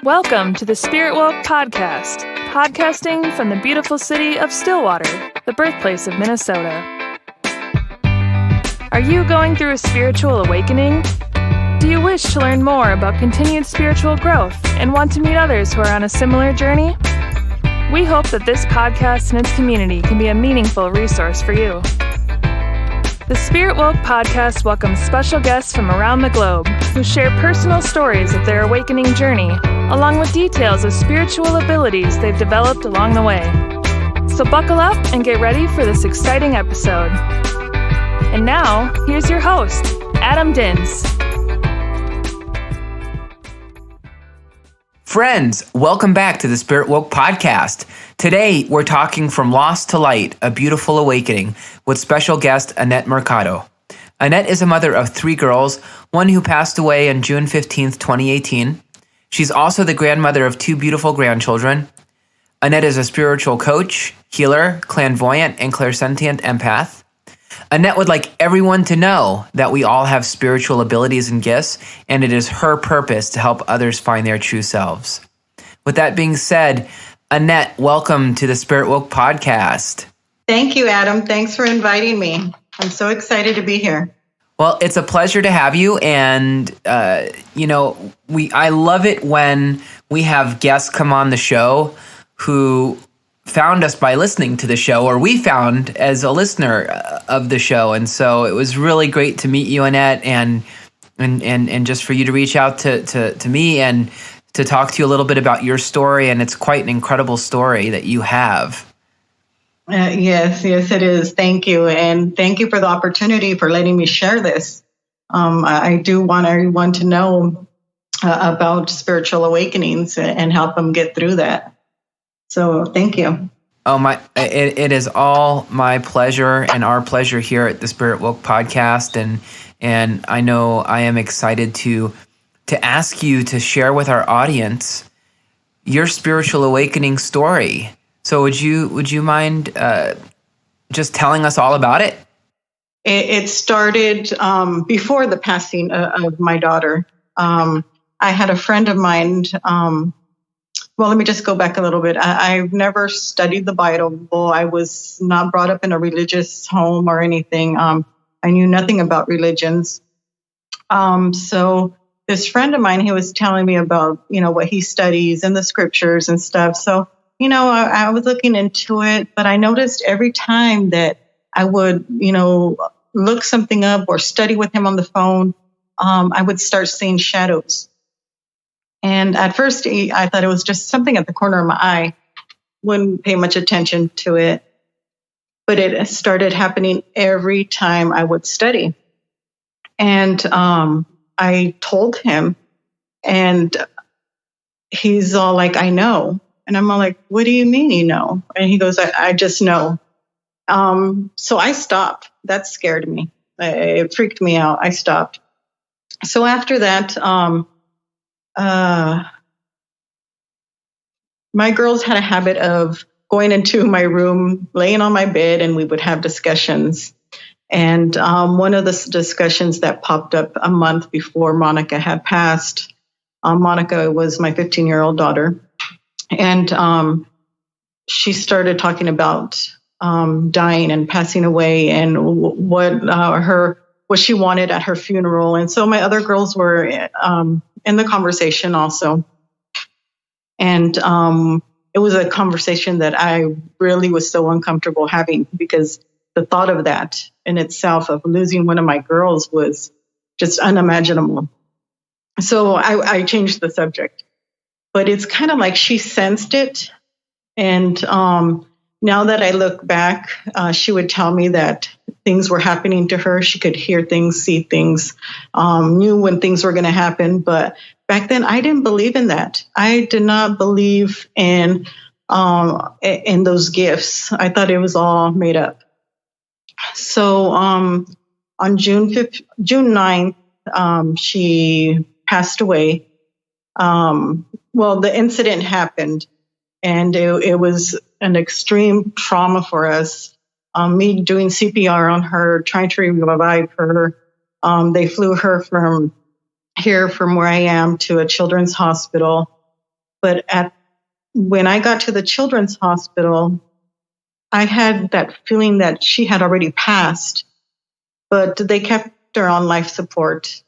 Welcome to the SpiritWoke Podcast, podcasting from the beautiful city of Stillwater, the birthplace of Minnesota. Are you going through a spiritual awakening? Do you wish to learn more about continued spiritual growth and want to meet others who are on a similar journey? We hope that this podcast and its community can be a meaningful resource for you. The SpiritWoke Podcast welcomes special guests from around the globe who share personal stories of their awakening journey, along with details of spiritual abilities they've developed along the way. So buckle up and get ready for this exciting episode. And now, here's your host, Adam Dins. Friends, welcome back to the SpiritWoke Podcast. Today, we're talking from lost to light, a beautiful awakening, with special guest Annette Mercado. Annette is a mother of 3 girls, one who passed away on June 15th, 2018. She's also the grandmother of 2 beautiful grandchildren. Annette is a spiritual coach, healer, clairvoyant, and clairsentient empath. Annette would like everyone to know that we all have spiritual abilities and gifts, and it is her purpose to help others find their true selves. With that being said, Annette, welcome to the SpiritWoke Podcast. Thank you, Adam. Thanks for inviting me. I'm so excited to be here. Well, it's a pleasure to have you, and I love it when we have guests come on the show who found us by listening to the show, or we found as a listener of the show. And so it was really great to meet you, Annette, and just for you to reach out to me and to talk to you a little bit about your story. And it's quite an incredible story that you have. Yes, it is. Thank you. And thank you for the opportunity for letting me share this. I do want everyone to know about spiritual awakenings and help them get through that. So thank you. It is all my pleasure and our pleasure here at the SpiritWoke Podcast. And I know I am excited to ask you to share with our audience your spiritual awakening story. So would you mind just telling us all about it? It started before the passing of my daughter. I had a friend of mine. Well, let me just go back a little bit. I've never studied the Bible. I was not brought up in a religious home or anything. I knew nothing about religions. So this friend of mine, he was telling me about, what he studies and the scriptures and stuff. So, I was looking into it, but I noticed every time that I would, look something up or study with him on the phone, I would start seeing shadows. And at first, I thought it was just something at the corner of my eye. Wouldn't pay much attention to it. But it started happening every time I would study. And I told him, and he's all like, I know. And I'm all like, what do you mean you know? And he goes, I just know. So I stopped. That scared me. It freaked me out. I stopped. So after that, my girls had a habit of going into my room, laying on my bed, and we would have discussions. And one of the discussions that popped up a month before Monica had passed, Monica was my 15-year-old daughter. And she started talking about dying and passing away and what she wanted at her funeral. And so my other girls were in the conversation also. And it was a conversation that I really was so uncomfortable having, because the thought of that in itself, of losing one of my girls, was just unimaginable. So I changed the subject. But it's kind of like she sensed it. And now that I look back, she would tell me that things were happening to her. She could hear things, see things, knew when things were going to happen. But back then, I didn't believe in that. I did not believe in those gifts. I thought it was all made up. So on June 9th, she passed away. Well, the incident happened, and it was an extreme trauma for us. Me doing CPR on her, trying to revive her. They flew her from where I am to a children's hospital. But when I got to the children's hospital, I had that feeling that she had already passed, but they kept her on life support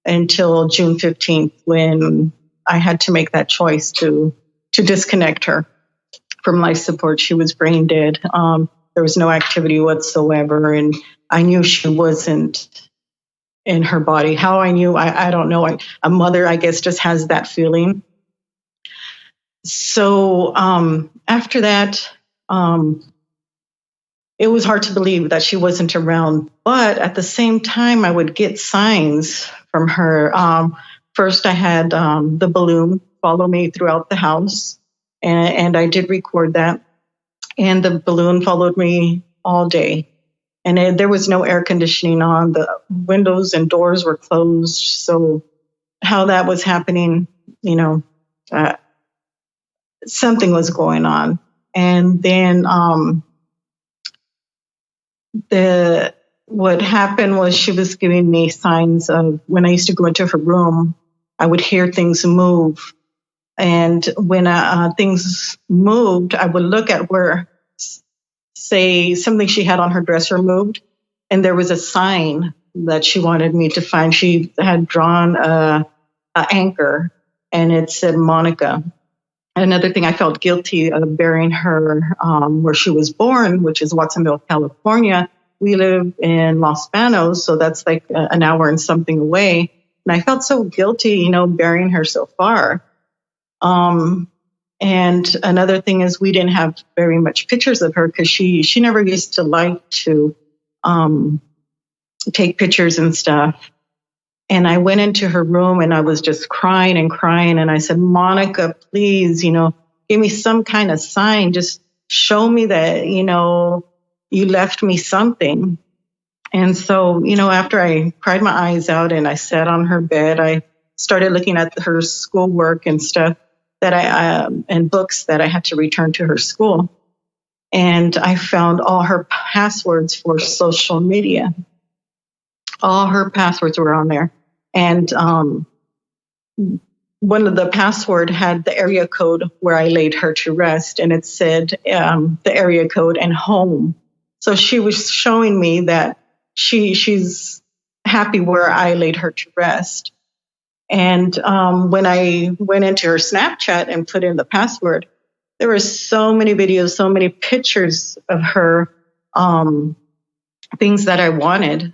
until June 15th, when I had to make that choice to disconnect her from life support. She was brain dead. There was no activity whatsoever, and I knew she wasn't in her body. How I knew, I don't know. A mother, I guess, just has that feeling. So after that, it was hard to believe that she wasn't around. But at the same time, I would get signs from her. First, I had the balloon follow me throughout the house, and I did record that. And the balloon followed me all day. And there was no air conditioning on. The windows and doors were closed. So how that was happening, something was going on. And then what happened was she was giving me signs of, when I used to go into her room, I would hear things move. And when things moved, I would look at where, say, something she had on her dresser moved, and there was a sign that she wanted me to find. She had drawn an anchor, and it said Monica. Another thing, I felt guilty of burying her where she was born, which is Watsonville, California. We live in Los Banos, so that's like an hour and something away. And I felt so guilty, burying her so far. And another thing is, we didn't have very much pictures of her because she never used to like to take pictures and stuff. And I went into her room and I was just crying and crying. And I said, Monica, please, give me some kind of sign. Just show me that, you left me something. And so, after I cried my eyes out and I sat on her bed, I started looking at her schoolwork and stuff that and books that I had to return to her school. And I found all her passwords for social media. All her passwords were on there. And one of the password had the area code where I laid her to rest, and it said the area code and home. So she was showing me that she's happy where I laid her to rest. And when I went into her Snapchat and put in the password, there were so many videos, so many pictures of her, things that I wanted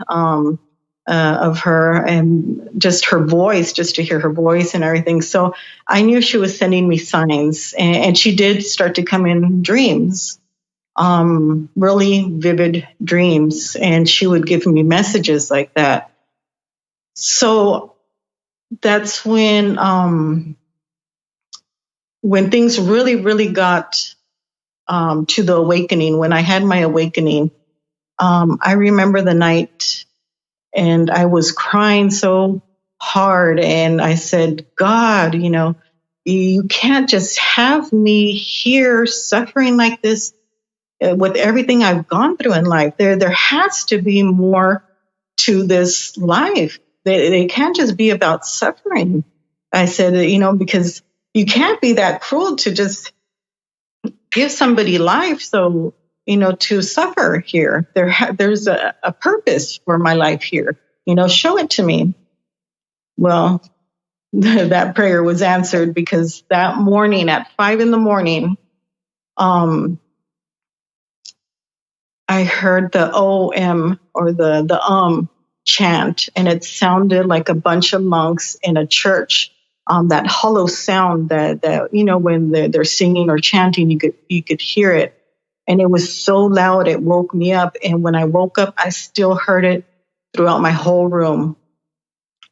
of her, and just her voice, just to hear her voice and everything. So I knew she was sending me signs, and she did start to come in dreams, really vivid dreams, and she would give me messages like that. So that's when things really, really got to the awakening. When I had my awakening, I remember the night, and I was crying so hard, and I said, God, you can't just have me here suffering like this with everything I've gone through in life. There has to be more to this life. It can't just be about suffering. I said, because you can't be that cruel to just give somebody life. So, to suffer here, there's a purpose for my life here. Show it to me. Well, that prayer was answered, because that morning at 5 a.m, I heard the OM, or the chant, and it sounded like a bunch of monks in a church. That hollow sound that when they're singing or chanting, you could hear it, and it was so loud it woke me up. And when I woke up, I still heard it throughout my whole room.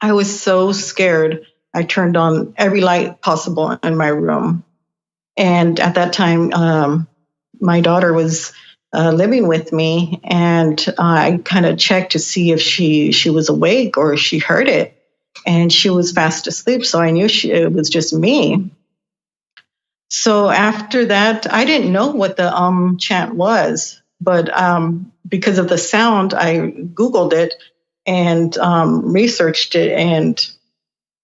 I was so scared. I turned on every light possible in my room, and at that time, my daughter was living with me, and I kind of checked to see if she was awake or if she heard it, and she was fast asleep. So I knew it was just me. So after that, I didn't know what the chant was, but because of the sound, I Googled it and researched it, and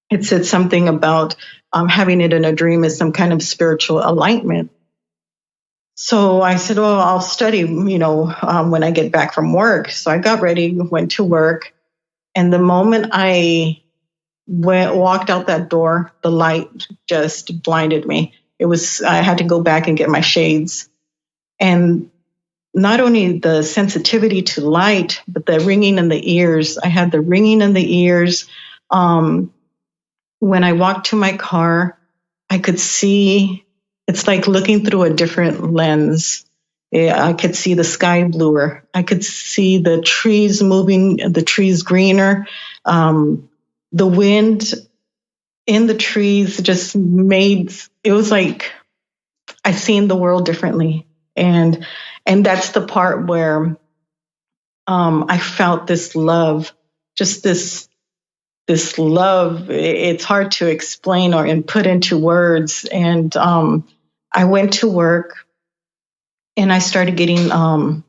it said something about having it in a dream is some kind of spiritual alignment. So I said, well, I'll study, when I get back from work. So I got ready, went to work. And the moment I walked out that door, the light just blinded me. I had to go back and get my shades. And not only the sensitivity to light, but the ringing in the ears. I had the ringing in the ears. When I walked to my car, I could see, it's like looking through a different lens. I could see the sky bluer. I could see the trees moving, the trees greener. The wind in the trees just it was like I seen the world differently. And that's the part where I felt this love, just this love. It's hard to explain and put into words. And I went to work and I started getting hot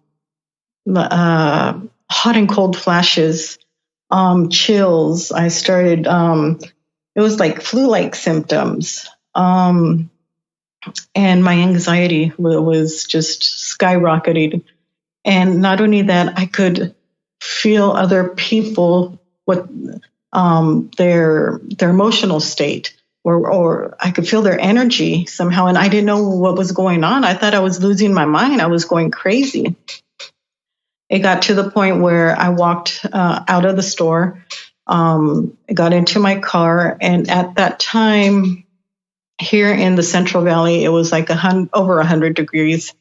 and cold flashes, chills. I started, it was like flu-like symptoms. And my anxiety was just skyrocketing. And not only that, I could feel other people, their emotional state, or I could feel their energy somehow. And I didn't know what was going on. I thought I was losing my mind. I was going crazy. It got to the point where I walked out of the store, I got into my car. And at that time, here in the Central Valley, it was like over 100 degrees.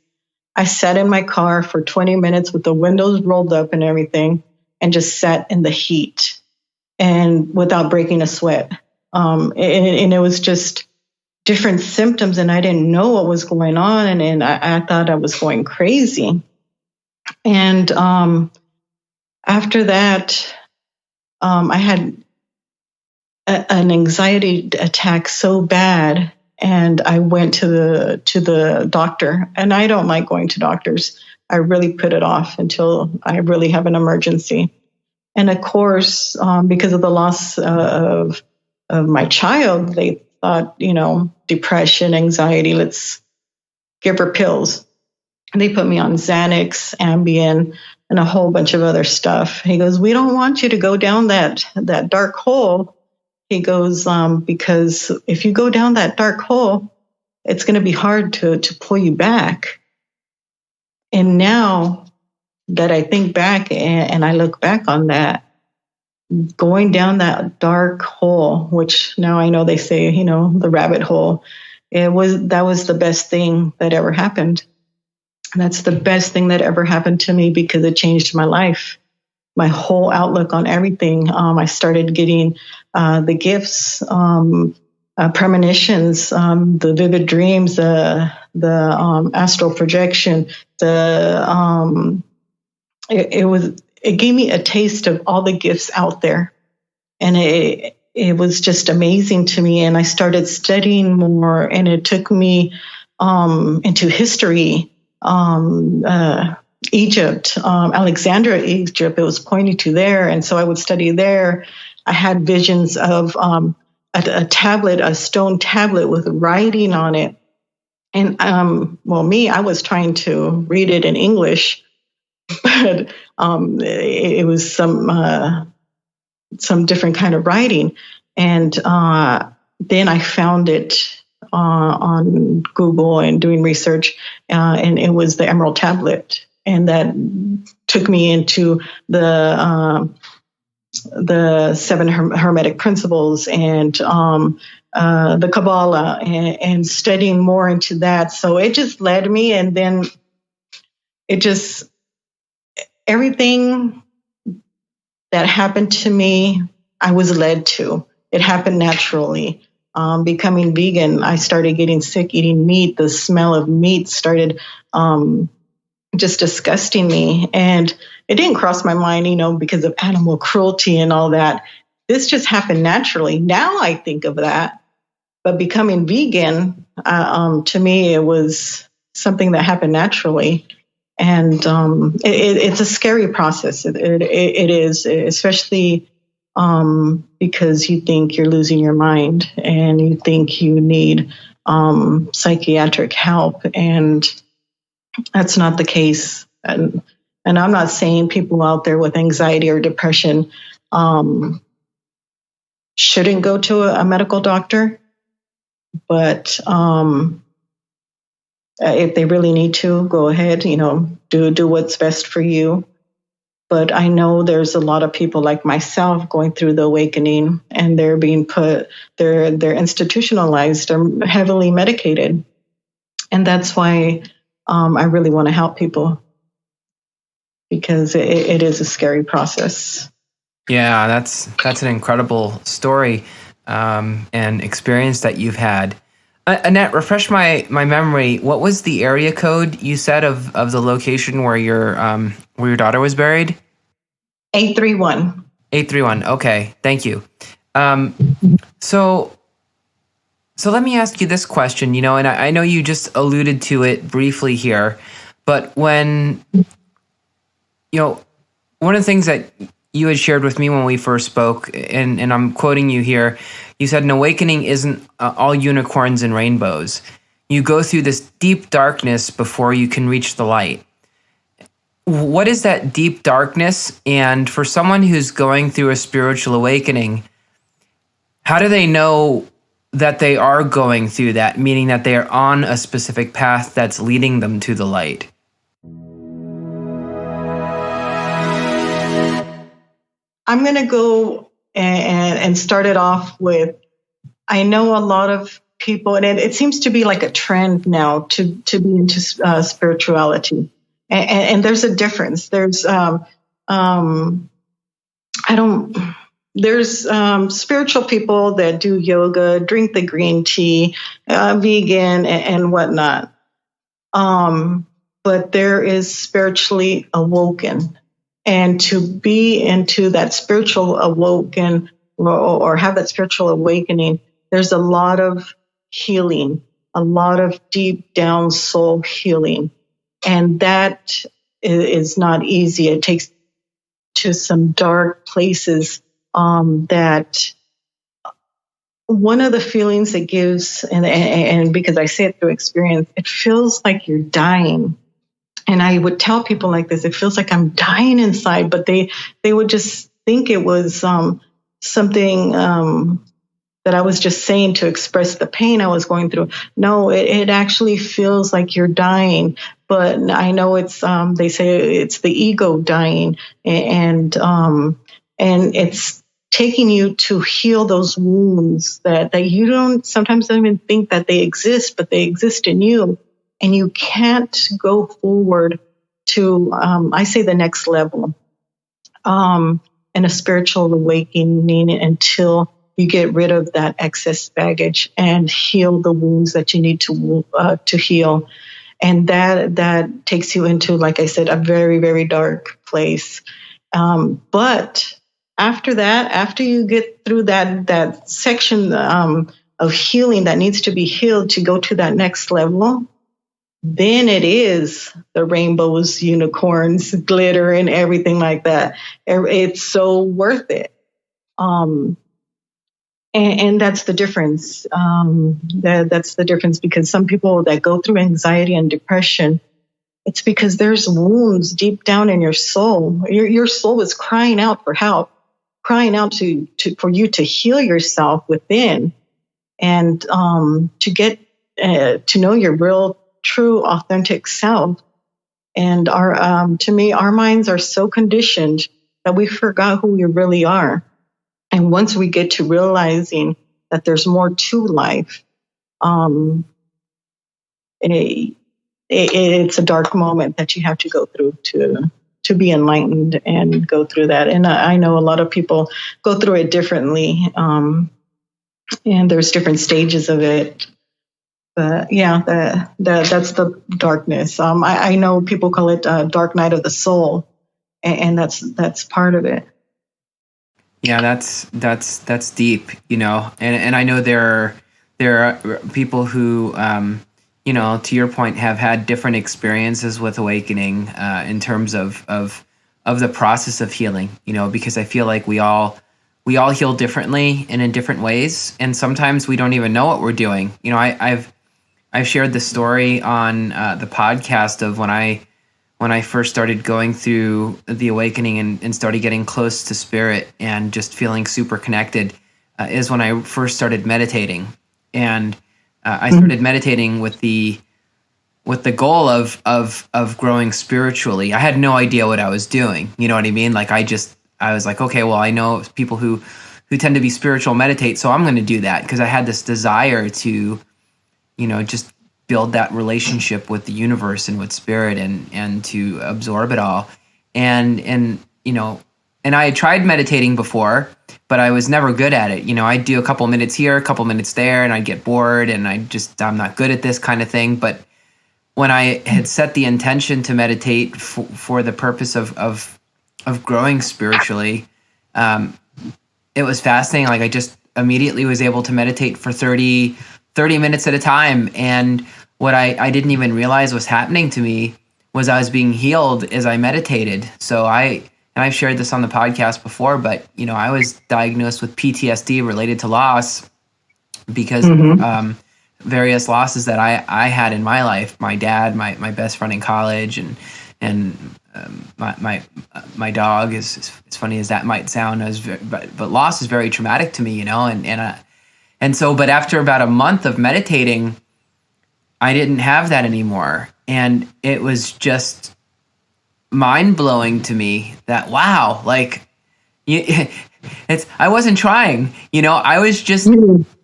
I sat in my car for 20 minutes with the windows rolled up and everything, and just sat in the heat and without breaking a sweat. And it was just different symptoms, and I didn't know what was going on. And I thought I was going crazy. And after that, I had an anxiety attack so bad, and I went to the doctor. And I don't like going to doctors. I really put it off until I really have an emergency. And of course, because of the loss of my child, they thought, depression, anxiety, let's give her pills. And they put me on Xanax, Ambien, and a whole bunch of other stuff. He goes, we don't want you to go down that dark hole. He goes, because if you go down that dark hole, it's going to be hard to pull you back. And now that I think back and I look back on that, going down that dark hole, which now I know they say, the rabbit hole, that was the best thing that ever happened. That's the best thing that ever happened to me, because it changed my life, my whole outlook on everything. I started getting the gifts, premonitions, the vivid dreams, the astral projection. It gave me a taste of all the gifts out there, and it was just amazing to me. And I started studying more, and it took me into history. Egypt, Alexandria, Egypt, it was pointing to there. And so I would study there. I had visions of a tablet, a stone tablet with writing on it. And I was trying to read it in English, but it was some different kind of writing. And then I found it on Google and doing research, and it was the Emerald Tablet, and that took me into the 7 Hermetic Principles and the Kabbalah, and studying more into that. So it just led me, and then everything that happened to me, I was led to. It happened naturally. Becoming vegan, I started getting sick eating meat. The smell of meat started just disgusting me. And it didn't cross my mind, because of animal cruelty and all that. This just happened naturally. Now I think of that. But becoming vegan, to me, it was something that happened naturally. And it's a scary process. It is, especially because you think you're losing your mind and you think you need psychiatric help, and that's not the case. And I'm not saying people out there with anxiety or depression shouldn't go to a medical doctor, but if they really need to, go ahead, do what's best for you. But I know there's a lot of people like myself going through the awakening, and they're being they're institutionalized, they're heavily medicated. And that's why I really want to help people, because it is a scary process. Yeah, that's an incredible story and experience that you've had. Annette, refresh my memory. What was the area code you said of the location where your daughter was buried? 831. 831. Okay, thank you. So let me ask you this question. And I know you just alluded to it briefly here, but when one of the things that you had shared with me when we first spoke, and I'm quoting you here, you said an awakening isn't all unicorns and rainbows. You go through this deep darkness before you can reach the light. What is that deep darkness? And for someone who's going through a spiritual awakening, how do they know that they are going through that, meaning that they are on a specific path that's leading them to the light? I'm going to go and start it off with, I know a lot of people, and it seems to be like a trend now to be into spirituality. And there's a difference. There's spiritual people that do yoga, drink the green tea, vegan and whatnot. But there is spiritually awoken. And to be into that spiritual awoken or have that spiritual awakening, there's a lot of healing, a lot of deep down soul healing. And that is not easy. It takes to some dark places that one of the feelings it gives, and because I say it through experience, it feels like you're dying. And I would tell people like this, it feels like I'm dying inside, but they would just think it was something that I was just saying to express the pain I was going through. No, it actually feels like you're dying. But I know it's they say it's the ego dying, and it's taking you to heal those wounds that you sometimes don't even think that they exist, but they exist in you. And you can't go forward to, I say, the next level in a spiritual awakening until you get rid of that excess baggage and heal the wounds that you need to heal. And that takes you into, like I said, a very, very dark place. But after that, after you get through that section of healing that needs to be healed to go to that next level, then it is the rainbows, unicorns, glitter, and everything like that. It's so worth it. And that's the difference. That's the difference, because some people that go through anxiety and depression, it's because there's wounds deep down in your soul. Your soul is crying out for help, crying out for you to heal yourself within, and to get to know your real, true, authentic self. And to me, our minds are so conditioned that we forgot who we really are. And once we get to realizing that there's more to life, it's a dark moment that you have to go through to be enlightened and go through that. And I know a lot of people go through it differently, and there's different stages of it. But yeah, that's the darkness. I know people call it dark night of the soul, and that's part of it. Yeah, that's deep, and I know there are people who, to your point, have had different experiences with awakening in terms of the process of healing, because I feel like we all we all heal differently and in different ways, and sometimes we don't even know what we're doing. You know, I've shared the story on the podcast of when I first started going through the awakening and started getting close to spirit and just feeling super connected, is when I first started meditating. And I started meditating with the goal of growing spiritually. I had no idea what I was doing. You know what I mean? Like I was like, okay, well, I know people who tend to be spiritual meditate, so I'm going to do that, because I had this desire to, you know, just build that relationship with the universe and with spirit and to absorb it all. And you know, and I had tried meditating before, but I was never good at it. You know, I'd do a couple minutes here, a couple minutes there, and I'd get bored, and I'm not good at this kind of thing. But when I had set the intention to meditate for the purpose of growing spiritually, it was fascinating. Like I just immediately was able to meditate for 30 minutes at a time. And what I didn't even realize was happening to me was I was being healed as I meditated. So I've shared this on the podcast before, but you know, I was diagnosed with PTSD related to loss because various losses that I had in my life. My dad, my best friend in college, and my dog. As funny as that might sound, but loss is very traumatic to me, you know, and so. But after about a month of meditating, I didn't have that anymore, and it was just mind-blowing to me that, wow, like I wasn't trying, you know, I was just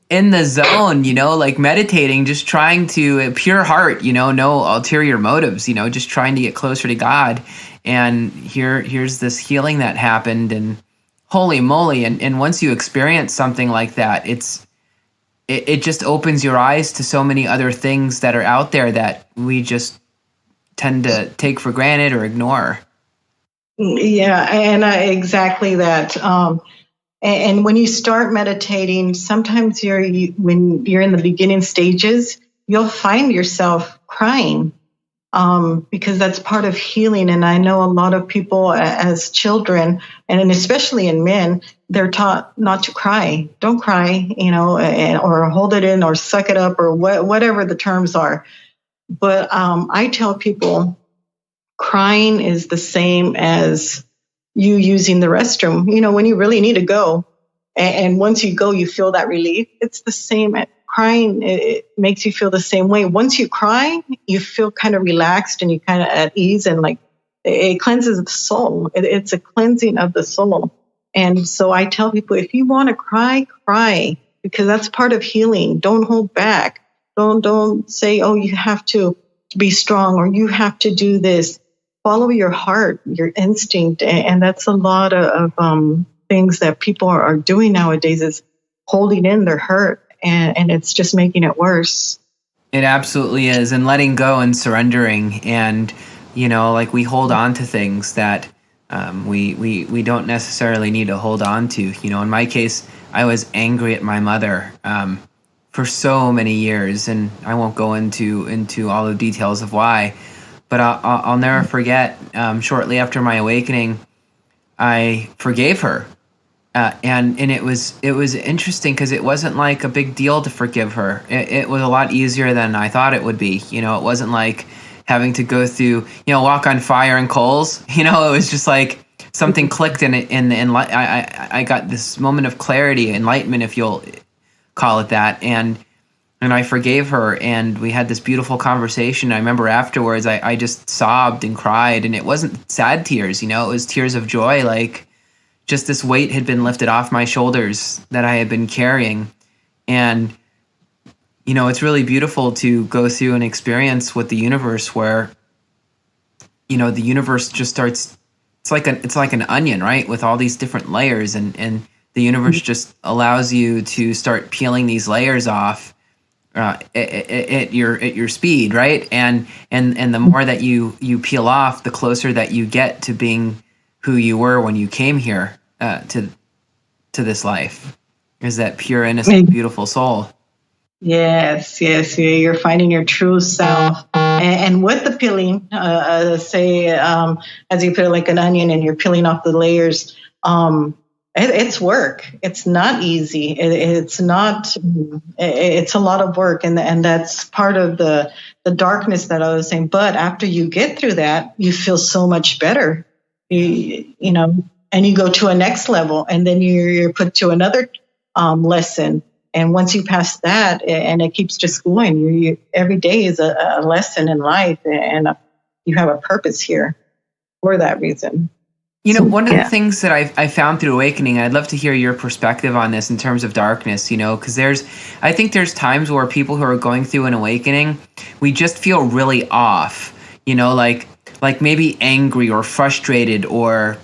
in the zone, you know, like meditating, just trying to pure heart, you know, no ulterior motives, you know, just trying to get closer to God. And here's this healing that happened, and holy moly. And once you experience something like that, it just opens your eyes to so many other things that are out there that we just tend to take for granted or ignore. Yeah, and exactly that. And when you start meditating, sometimes when you're in the beginning stages, you'll find yourself crying because that's part of healing. And I know a lot of people as children, and especially in men, they're taught not to cry. Don't cry, you know, or hold it in or suck it up or whatever the terms are. But I tell people crying is the same as you using the restroom. You know, when you really need to go, and once you go, you feel that relief. It's the same. Crying, it makes you feel the same way. Once you cry, you feel kind of relaxed and you kind of at ease, and like it cleanses the soul. It's a cleansing of the soul. And so I tell people, if you want to cry, cry, because that's part of healing. Don't hold back. Don't say, oh, you have to be strong or you have to do this. Follow your heart, your instinct. And that's a lot of things that people are doing nowadays, is holding in their hurt. And it's just making it worse. It absolutely is. And letting go and surrendering. And, you know, like we hold on to things that we don't necessarily need to hold on to. You know, in my case, I was angry at my mother for so many years, and I won't go into all the details of why, but I'll never forget. Shortly after my awakening, I forgave her, and it was interesting because it wasn't like a big deal to forgive her. It was a lot easier than I thought it would be. You know, it wasn't like having to go through, you know, walk on fire and coals. You know, it was just like something clicked in it, and I got this moment of clarity, enlightenment, if you'll call it that, and I forgave her, and we had this beautiful conversation. I remember afterwards, I just sobbed and cried, and it wasn't sad tears, you know, it was tears of joy, like just this weight had been lifted off my shoulders that I had been carrying. And, you know, it's really beautiful to go through an experience with the universe where, you know, the universe just starts, it's like an onion, right? With all these different layers, and the universe just allows you to start peeling these layers off at your speed, right? And the more that you peel off, the closer that you get to being who you were when you came here to this life, is that pure, innocent, beautiful soul. Yes, you're finding your true self. And with the peeling, as you put it, like an onion, and you're peeling off the layers, It's work. It's not easy. It's not. It's a lot of work, and that's part of the darkness that I was saying. But after you get through that, you feel so much better. You know, and you go to a next level, and then you're put to another lesson. And once you pass that, and it keeps just going, you every day is a lesson in life, and you have a purpose here for that reason. You know, one of the things that I found through awakening, I'd love to hear your perspective on this in terms of darkness, you know, because I think there's times where people who are going through an awakening, we just feel really off, you know, like maybe angry or frustrated or,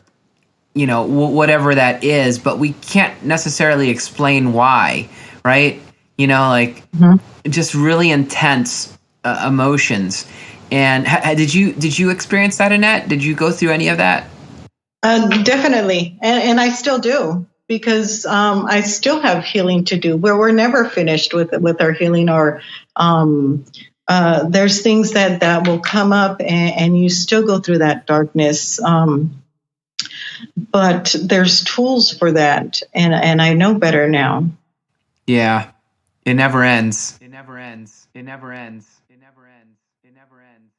you know, whatever that is, but we can't necessarily explain why, right? You know, like just really intense emotions. And did you experience that, Annette? Did you go through any of that? Definitely. And I still do, because I still have healing to do. We're never finished with our healing, or there's things that will come up, and you still go through that darkness. But there's tools for that. And I know better now. Yeah. It never ends. It never ends. It never ends. It never ends. It never ends.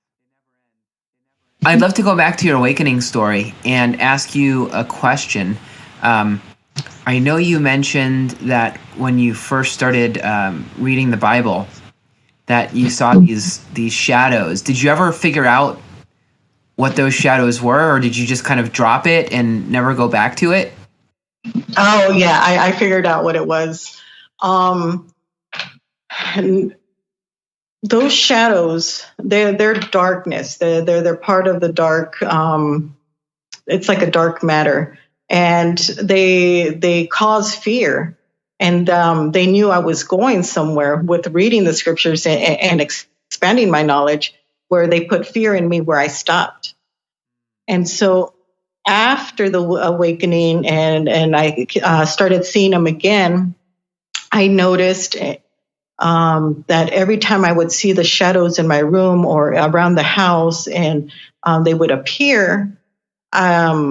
I'd love to go back to your awakening story and ask you a question. I know you mentioned that when you first started reading the Bible, that you saw these shadows. Did you ever figure out what those shadows were, or did you just kind of drop it and never go back to it? Oh, yeah, I figured out what it was. And those shadows, they're darkness. They're part of the dark. It's like a dark matter, and they cause fear. And they knew I was going somewhere with reading the scriptures and expanding my knowledge, where they put fear in me where I stopped. And so after the awakening, and I started seeing them again, I noticed that every time I would see the shadows in my room or around the house, and they would appear, I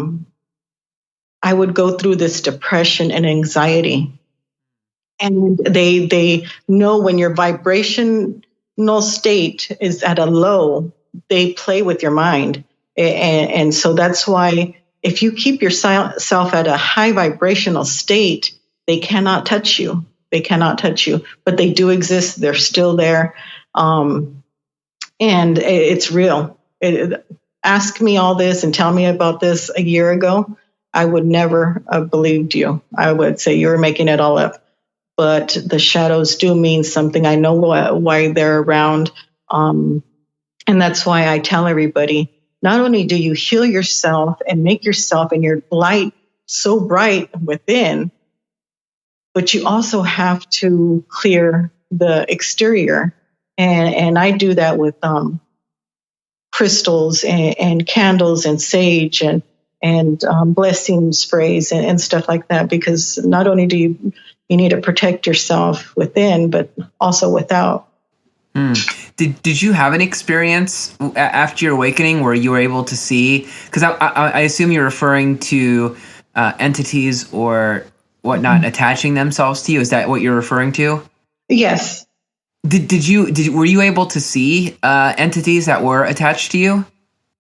would go through this depression and anxiety. And they know when your vibrational state is at a low, they play with your mind. And so that's why if you keep yourself at a high vibrational state, they cannot touch you. They cannot touch you, but they do exist. They're still there. And it's real. Ask me all this and tell me about this a year ago, I would never have believed you. I would say you're making it all up. But the shadows do mean something. I know why they're around. And that's why I tell everybody, not only do you heal yourself and make yourself and your light so bright within, but you also have to clear the exterior. And I do that with crystals and candles and sage and blessing sprays and stuff like that, because not only do you need to protect yourself within, but also without. Did you have an experience after your awakening where you were able to see, because I assume you're referring to entities or whatnot attaching themselves to you? Is that what you're referring to? Yes. Were you able to see entities that were attached to you?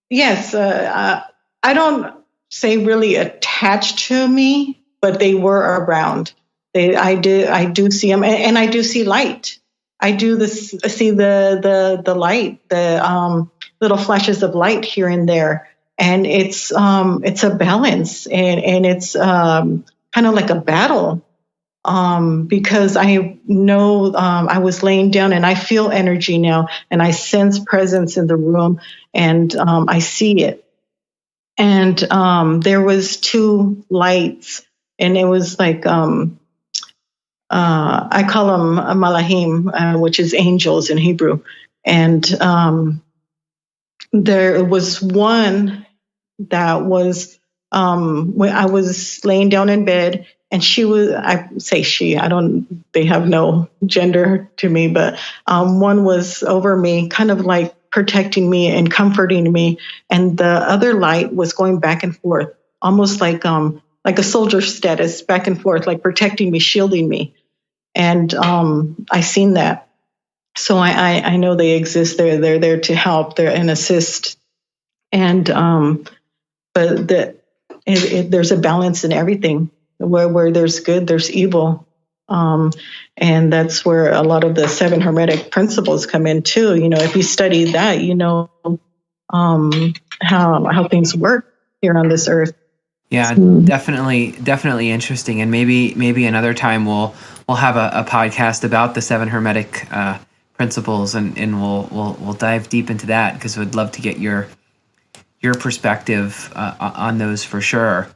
Yes. I don't say really attached to me, but they were around. I do see them, and I do see light. I do see the light, the little flashes of light here and there, and it's a balance, and it's kind of like a battle, because I know I was laying down and I feel energy now, and I sense presence in the room, and I see it, and there was two lights, and it was like I call them malahim, which is angels in Hebrew. And there was one that was, when I was laying down in bed, and she was, I say she, they have no gender to me, but one was over me, kind of like protecting me and comforting me. And the other light was going back and forth, almost like like a soldier status, back and forth, like protecting me, shielding me. And I seen that. So I know they exist. They're there to help. They're and assist. And but there's a balance in everything. Where there's good, there's evil. And that's where a lot of the 7 Hermetic principles come in too. You know, if you study that, you know how things work here on this earth. Yeah, definitely interesting. And maybe another time we'll have a podcast about the 7 Hermetic principles, and we'll dive deep into that, because we'd love to get your perspective on those for sure.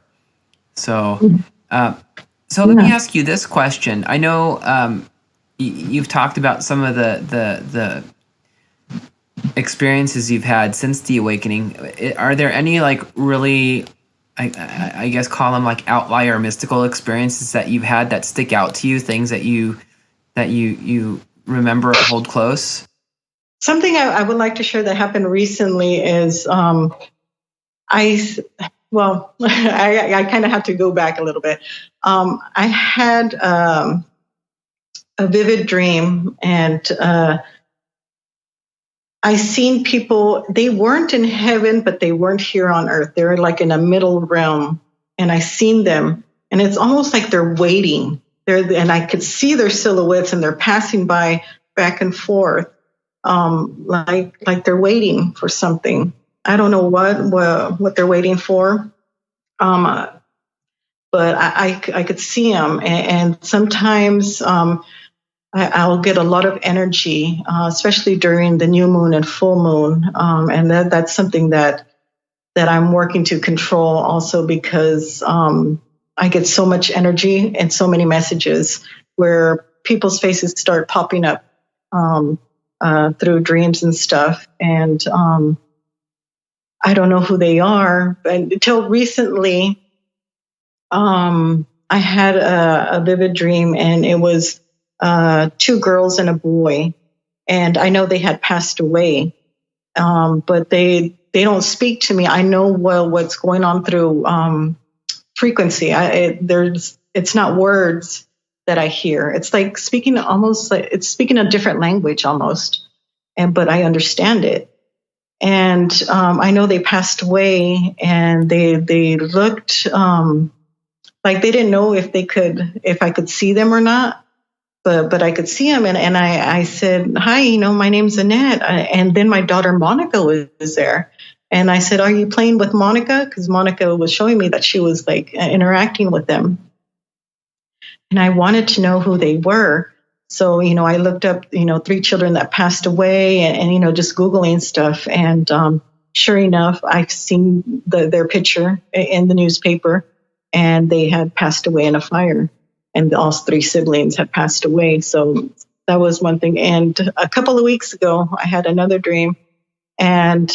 So let me ask you this question. I know you've talked about some of the experiences you've had since the awakening. Are there any like really, I guess, call them like outlier mystical experiences that you've had that stick out to you, things that you remember or hold close? Something I would like to share that happened recently is I kind of have to go back a little bit. I had a vivid dream, and I seen people. They weren't in heaven, but they weren't here on earth. They were like in a middle realm, and I seen them, and it's almost like they're waiting. And I could see their silhouettes, and they're passing by back and forth, like they're waiting for something. I don't know what they're waiting for, but I could see them, and sometimes I'll get a lot of energy, especially during the new moon and full moon, and that's something that I'm working to control also, because I get so much energy and so many messages where people's faces start popping up through dreams and stuff, and I don't know who they are. But until recently, I had a vivid dream, and it was 2 girls and a boy, and I know they had passed away, but they don't speak to me. I know what's going on through frequency. It's not words that I hear. It's like speaking almost like it's speaking a different language almost, but I understand it. And I know they passed away, and they looked like they didn't know if I could see them or not, but I could see them. And I said, "Hi, my name's Annette." And then my daughter Monica was there, and I said, "Are you playing with Monica?" Because Monica was showing me that she was like interacting with them, and I wanted to know who they were. So, I looked up, 3 children that passed away, and just Googling stuff. And sure enough, I've seen their picture in the newspaper, and they had passed away in a fire, and all 3 siblings had passed away. So that was one thing. And a couple of weeks ago, I had another dream, and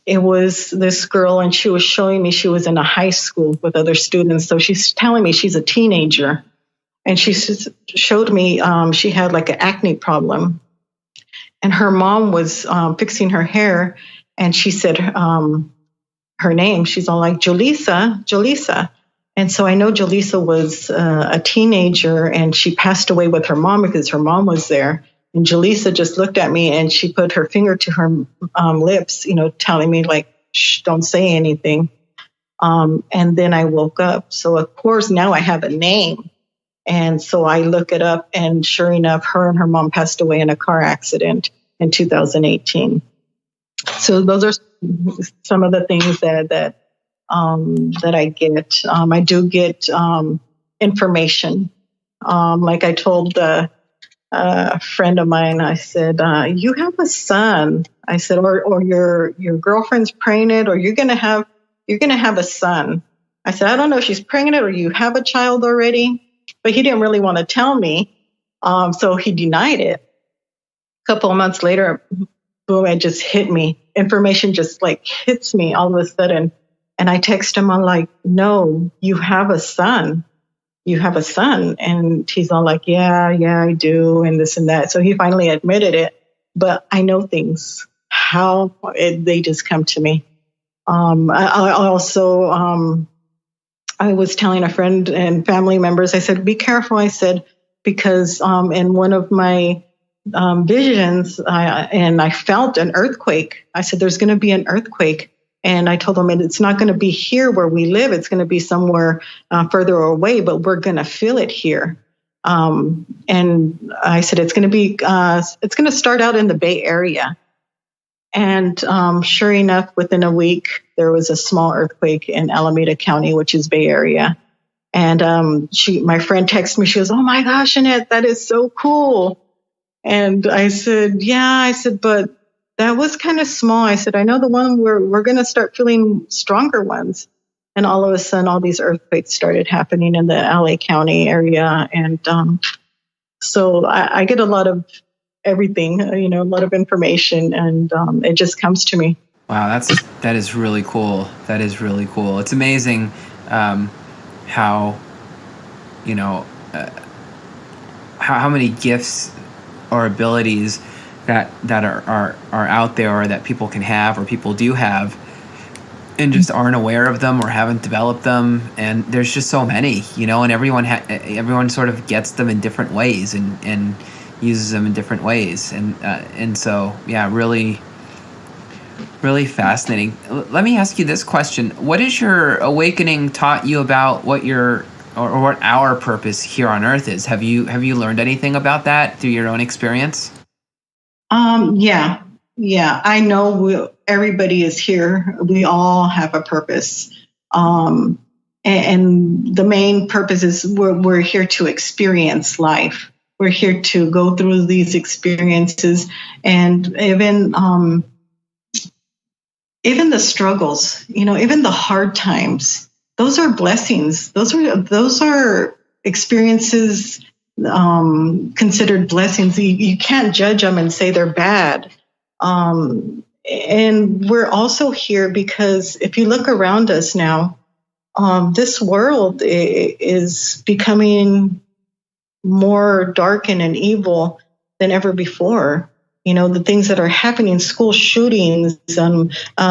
it was this girl, and she was showing me she was in a high school with other students. So she's telling me she's a teenager. And she showed me she had like an acne problem. And her mom was fixing her hair. And she said her name. She's all like, Jolisa. And so I know Jolisa was a teenager, and she passed away with her mom because her mom was there. And Jolisa just looked at me, and she put her finger to her lips, telling me like, shh, don't say anything. And then I woke up. So of course now I have a name. And so I look it up, and sure enough, her and her mom passed away in a car accident in 2018. So those are some of the things that I get. I do get information. Like I told a friend of mine, I said, "You have a son." I said, "Or your girlfriend's pregnant, or you're gonna have a son." I said, "I don't know if she's pregnant or you have a child already." But he didn't really want to tell me, so he denied it. A couple of months later, boom, it just hit me. Information just like hits me all of a sudden. And I text him, I'm like, "No, you have a son. You have a son." And he's all like, yeah, I do, and this and that. So he finally admitted it. But I know things, they just come to me. I also I was telling a friend and family members, I said, be careful. I said, because in one of my visions, I felt an earthquake. I said, there's going to be an earthquake. And I told them, it's not going to be here where we live. It's going to be somewhere further away, but we're going to feel it here. And I said, it's going to start out in the Bay Area. And sure enough, within a week, there was a small earthquake in Alameda County, which is Bay Area. And my friend texted me. She goes, "Oh my gosh, Annette, that is so cool." And I said, "Yeah." I said, "But that was kind of small." I said, "I know the one where we're going to start feeling stronger ones." And all of a sudden, all these earthquakes started happening in the LA County area. And so I get a lot of everything, a lot of information, and it just comes to me. Wow, that is really cool. That is really cool. It's amazing how how many gifts or abilities that are out there, or that people can have, or people do have, and just aren't aware of them or haven't developed them. And there's just so many, and everyone sort of gets them in different ways and uses them in different ways. And so, yeah, really, really fascinating. Let me ask you this question. What has your awakening taught you about what what our purpose here on Earth is? Have you learned anything about that through your own experience? Yeah. I know everybody is here. We all have a purpose. And the main purpose is we're here to experience life. We're here to go through these experiences, and even the struggles, even the hard times. Those are blessings. Those are experiences considered blessings. You can't judge them and say they're bad. And we're also here because if you look around us now, this world is becoming more darkened and evil than ever before. The things that are happening, school shootings,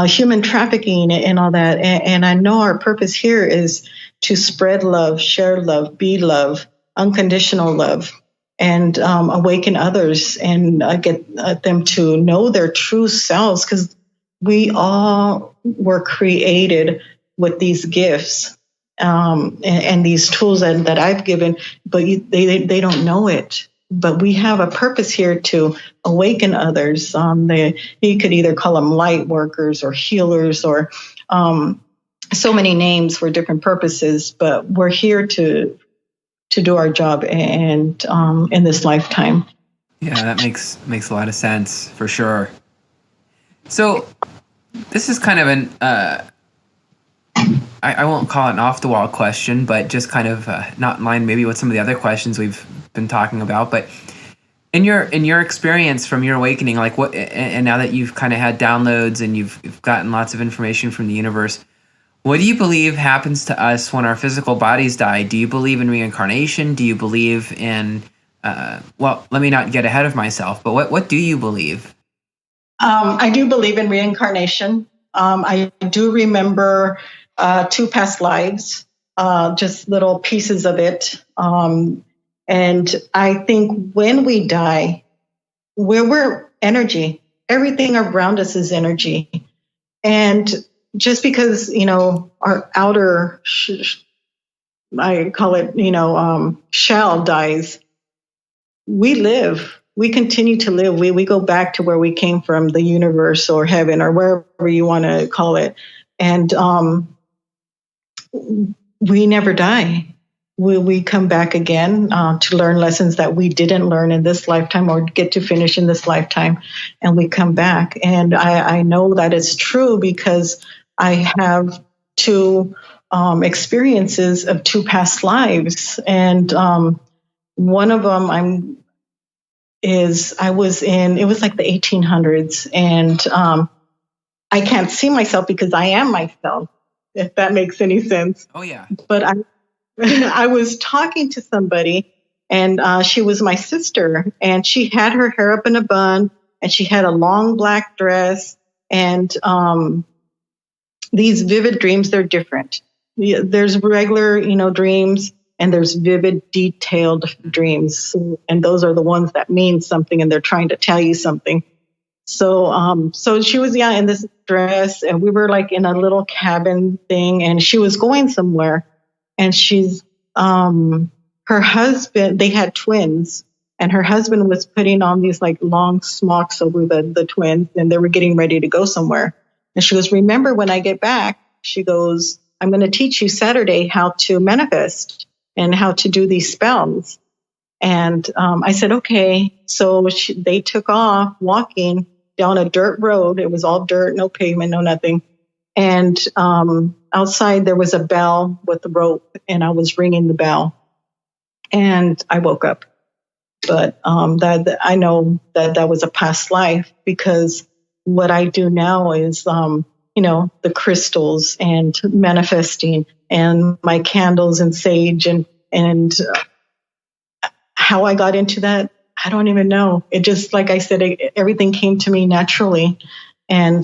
human trafficking, and all that. And I know our purpose here is to spread love, share love, be love, unconditional love, and awaken others and get them to know their true selves, because we all were created with these gifts and these tools that I've given, but they don't know it. But we have a purpose here to awaken others. You could either call them light workers or healers, or so many names for different purposes. But we're here to do our job and in this lifetime. Yeah, that makes a lot of sense for sure. So this is kind of an I won't call it an off the wall question, but just kind of not in line maybe with some of the other questions we've been talking about. But in your experience from your awakening, like what, and now that you've kind of had downloads and you've gotten lots of information from the universe, what do you believe happens to us when our physical bodies die? Do you believe in reincarnation? Do you believe in well, let me not get ahead of myself, but what do you believe? I do believe in reincarnation. I do remember 2 past lives, just little pieces of it. And I think when we die, we're energy. Everything around us is energy. And just because, our outer, I call it, shell dies, we live. We continue to live. We go back to where we came from, the universe or heaven or wherever you want to call it. And we never die. We come back again to learn lessons that we didn't learn in this lifetime or get to finish in this lifetime. And we come back. And I know that it's true because I have 2 experiences of 2 past lives. And one of them I was in, it was like the 1800s. And I can't see myself because I am myself, if that makes any sense. Oh, yeah. But I was talking to somebody, and she was my sister, and she had her hair up in a bun, and she had a long black dress, and these vivid dreams, they're different. there's regular, dreams, and there's vivid, detailed dreams. And those are the ones that mean something and they're trying to tell you something. So she was in this dress, and we were like in a little cabin thing, and she was going somewhere, and her husband, they had twins, and her husband was putting on these like long smocks over the twins, and they were getting ready to go somewhere. And she goes, remember, when I get back, she goes, I'm going to teach you Saturday how to manifest and how to do these spells. And I said, okay. So they took off walking down a dirt road. It was all dirt, no pavement, no nothing. And outside there was a bell with a rope, and I was ringing the bell. And I woke up. But that I know that was a past life, because what I do now is, the crystals and manifesting and my candles and sage and how I got into that, I don't even know. It just, like I said, everything came to me naturally. And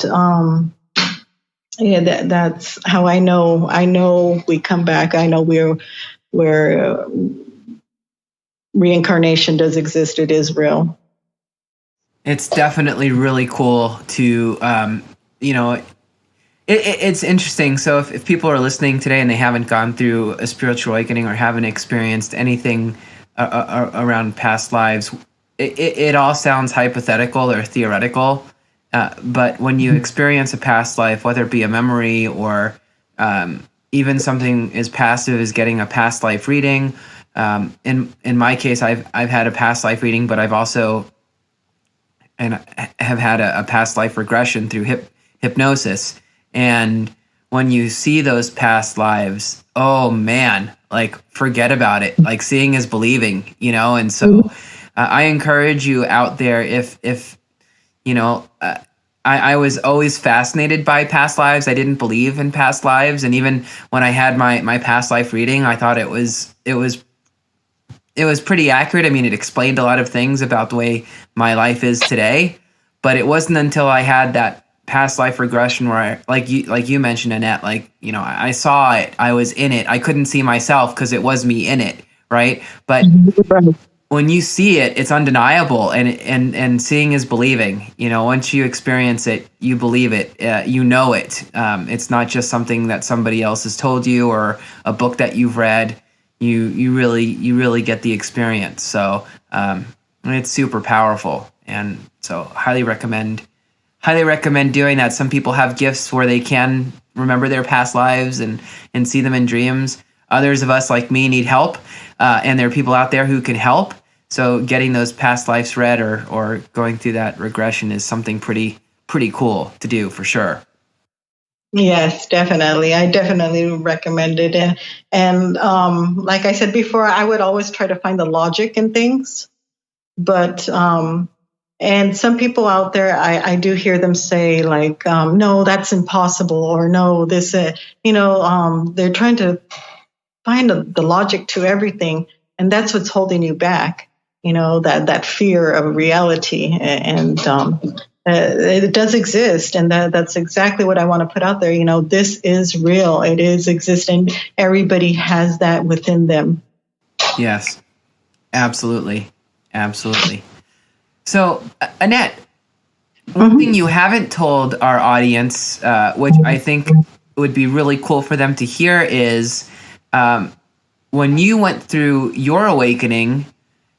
that's how I know. I know we come back. I know we're reincarnation does exist. It is real. It's definitely really cool to, it's interesting. So if people are listening today and they haven't gone through a spiritual awakening or haven't experienced anything around past lives, it all sounds hypothetical or theoretical. But when you experience a past life, whether it be a memory or even something as passive as getting a past life reading, in my case, I've had a past life reading, but I've also have had a past life regression through hypnosis. And when you see those past lives, oh man, like forget about it. Like seeing is believing, And so I encourage you out there, if I was always fascinated by past lives. I didn't believe in past lives, and even when I had my past life reading, I thought it was pretty accurate. I mean, it explained a lot of things about the way my life is today. But it wasn't until I had that past life regression where like you mentioned, Annette, I saw it, I was in it. I couldn't see myself because it was me in it, right? But when you see it, it's undeniable, and seeing is believing. Once you experience it, you believe it. You know it. It's not just something that somebody else has told you or a book that you've read. You really get the experience. So it's super powerful, and so highly recommend doing that. Some people have gifts where they can remember their past lives and see them in dreams. Others of us, like me, need help, and there are people out there who can help. So getting those past lives read or going through that regression is something pretty cool to do, for sure. Yes, definitely. I definitely recommend it. And like I said before, I would always try to find the logic in things. But and some people out there, I do hear them say like, no, that's impossible, or no, this, they're trying to find the logic to everything. And that's what's holding you back, that fear of reality. And it does exist. And that's exactly what I want to put out there. This is real. It is existing. Everybody has that within them. Yes, absolutely. Absolutely. So, Annette, one thing you haven't told our audience, which I think would be really cool for them to hear, is when you went through your awakening,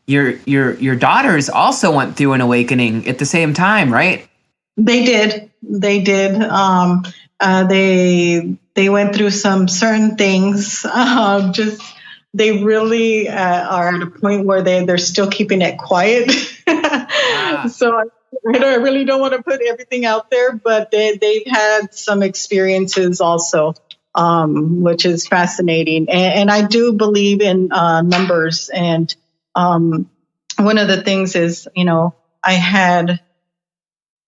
your daughters also went through an awakening at the same time, right? They did. They went through some certain things. They really are at a point where they're still keeping it quiet. So I really don't want to put everything out there, but they've had some experiences also, which is fascinating. And I do believe in numbers. And one of the things is, I had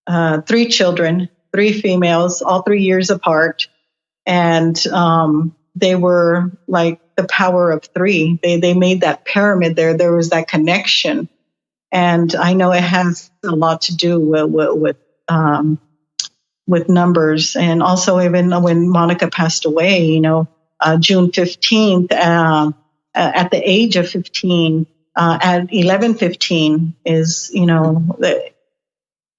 3 children, 3 females, all 3 years apart. And they were like the power of 3. They made that pyramid there. There was that connection. And I know it has a lot to do with numbers. And also, even when Monica passed away, June 15th, at the age of 15, at 11:15 is,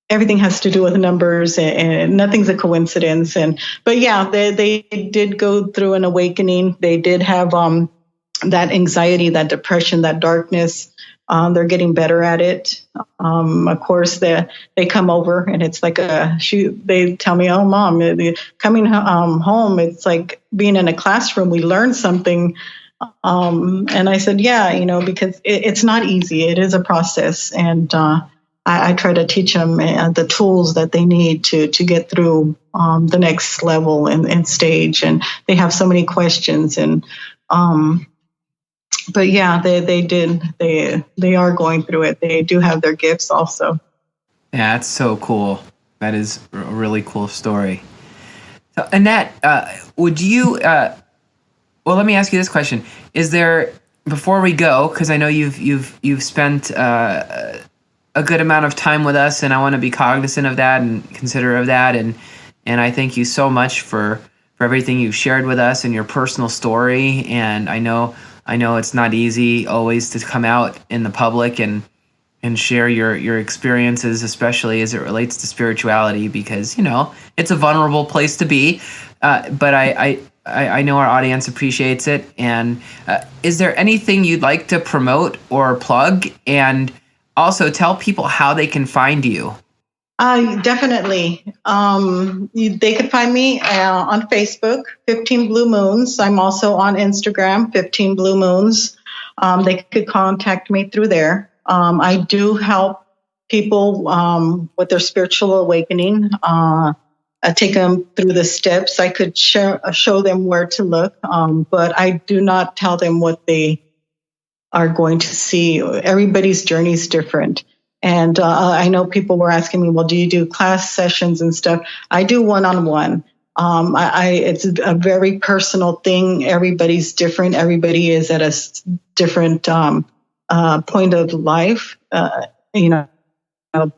everything has to do with numbers, and nothing's a coincidence. But yeah, they did go through an awakening. They did have that anxiety, that depression, that darkness. They're getting better at it. Of course, they come over, and it's like they tell me, "Oh, Mom, coming home, it's like being in a classroom. We learn something." And I said, "Yeah, because it's not easy. It is a process." And I try to teach them the tools that they need to get through the next level and stage. And they have so many questions. And but yeah, they are going through it. They do have their gifts also. Yeah, that's so cool. That is a really cool story. So, Annette, would you? Well, let me ask you this question: is there, before we go, because I know you've spent a good amount of time with us, and I want to be cognizant of that and considerate of that, and I thank you so much for everything you've shared with us and your personal story. And I know it's not easy always to come out in the public and share your experiences, especially as it relates to spirituality, because it's a vulnerable place to be. But I know our audience appreciates it. And is there anything you'd like to promote or plug? And also tell people how they can find you. Definitely. They could find me on Facebook, 15 Blue Moons. I'm also on Instagram, 15 Blue Moons. They could contact me through there. I do help people with their spiritual awakening. I take them through the steps. I could show them where to look, but I do not tell them what they are going to see. Everybody's journey is different. And I know people were asking me, well, do you do class sessions and stuff? I do one-on-one. It's a very personal thing. Everybody's different. Everybody is at a different point of life, a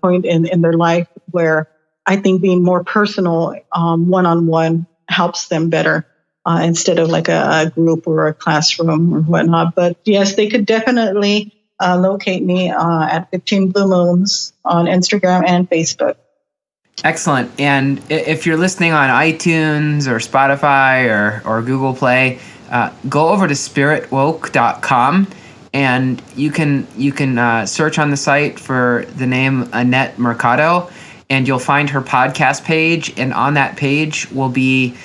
point in their life where I think being more personal, one-on-one helps them better. Instead of like a group or a classroom or whatnot. But yes, they could definitely locate me at 15 Blue Moons on Instagram and Facebook. Excellent. And if you're listening on iTunes or Spotify or Google Play, go over to SpiritWoke.com, and you can search on the site for the name Annette Mercado, and you'll find her podcast page. And on that page will be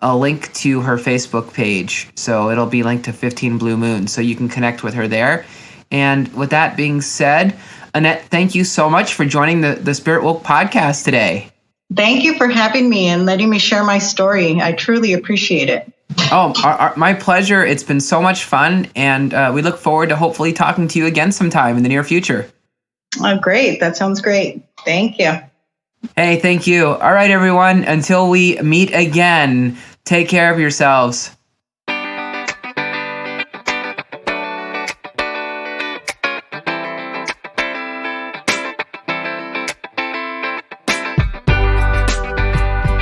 a link to her Facebook page. So it'll be linked to 15 Blue Moons, so you can connect with her there. And with that being said, Annette, thank you so much for joining the SpiritWoke podcast today. Thank you for having me and letting me share my story. I truly appreciate it. Oh, my pleasure. It's been so much fun, and we look forward to hopefully talking to you again sometime in the near future. Oh, great. That sounds great. Thank you. Hey, thank you. All right, everyone. Until we meet again, take care of yourselves.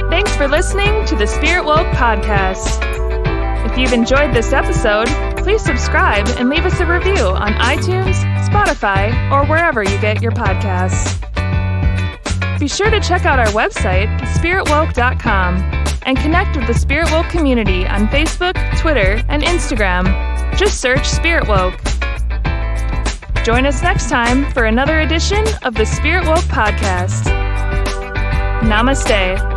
Thanks for listening to the SpiritWoke Podcast. If you've enjoyed this episode, please subscribe and leave us a review on iTunes, Spotify, or wherever you get your podcasts. Be sure to check out our website, SpiritWoke.com, and connect with the SpiritWoke community on Facebook, Twitter, and Instagram. Just search SpiritWoke. Join us next time for another edition of the SpiritWoke Podcast. Namaste.